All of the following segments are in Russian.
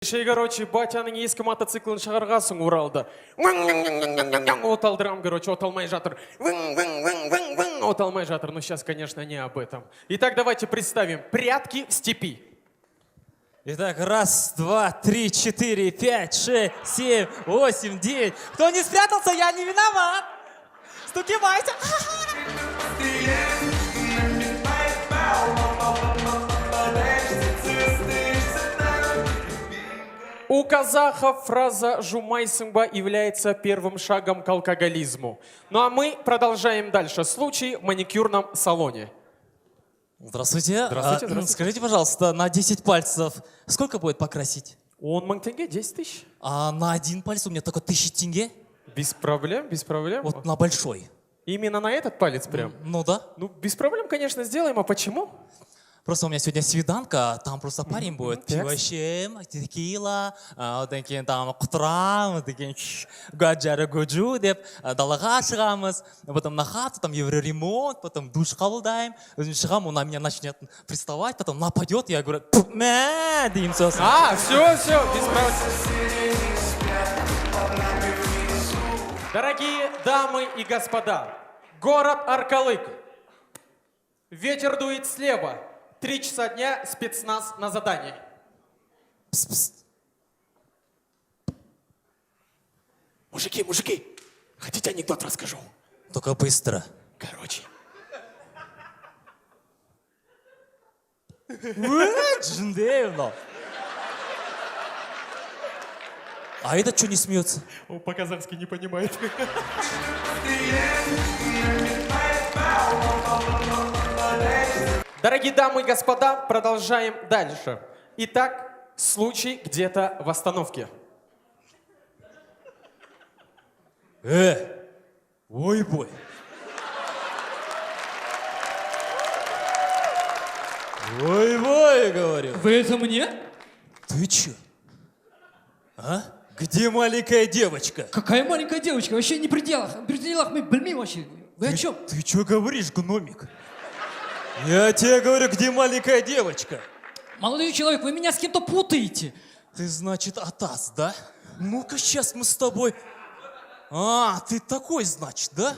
Короче, батяның ескі мотоциклін шығарғасың Уралда. Оталдырам, короче, оталмай жатыр. Оталмай жатыр. Но сейчас, конечно, не об этом. Итак, давайте представим. Прятки в степи. Итак, раз, два, три, четыре, пять, шесть, семь, восемь, девять. Кто не спрятался, я не виноват. Стукивайся. У казахов фраза «жумайсыңба» является первым шагом к алкоголизму. Ну а мы продолжаем дальше. Случай в маникюрном салоне. Здравствуйте. Здравствуйте. Скажите, пожалуйста, на 10 пальцев сколько будет покрасить? 10 тенге, 10 тысяч. А на один палец у меня только 1000 тенге. Без проблем, без проблем. Вот на большой. Именно на этот палец прям? Ну да. Ну, без проблем, конечно, сделаем. А почему? Просто у меня сегодня свиданка, там просто парень будет. Так. Пивощем, текила, одан кейін там құтырам, одан кейін гаджары гуджу деп далаға шығамыз. Потом на хату, там евроремонт, потом душ қабылдаймын. Өзім шығамын, он на меня начнет приставать, потом нападет, я говорю, мә, деймін сосын. А, все, без проблем. Дорогие дамы и господа, город Аркалык. Ветер дует слева. 3 часа дня, спецназ на задании. Пс-пс. Мужики, хотите анекдот расскажу? Только быстро. Короче. Джиндеевна. А этот что не смеется? Он по-казахски не понимает. Дорогие дамы и господа, продолжаем дальше. Итак, случай где-то в остановке. Ой-бой. Ой-бой, говорю. Вы это мне? Ты чё? А? Где маленькая девочка? Какая маленькая девочка? Вообще не при делах. При делах мы блин вообще. Вы о чем? Ты чё говоришь, гномик? Я тебе говорю, где маленькая девочка? Молодой человек, вы меня с кем-то путаете. Ты, значит, Атас, да? Ну-ка, сейчас мы с тобой... А, ты такой, значит, да?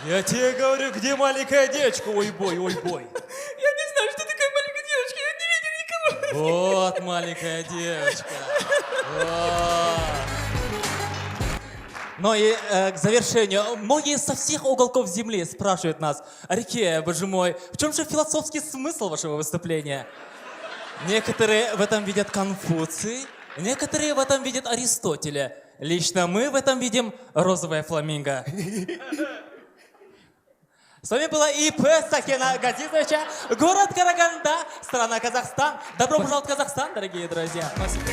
Я тебе говорю, где маленькая девочка? Ой-бой, ой-бой. Я не знаю, что такая маленькая девочка. Я не видел никого. Вот маленькая девочка. Вот. Ну и к завершению. Многие со всех уголков земли спрашивают нас: Арикея, боже мой, в чем же философский смысл вашего выступления? Некоторые в этом видят Конфуций, некоторые в этом видят Аристотеля. Лично мы в этом видим розовое фламинго. С вами была ИП Сакена Газизовича, город Караганда, страна Казахстан. Добро пожаловать в Казахстан, дорогие друзья. Спасибо.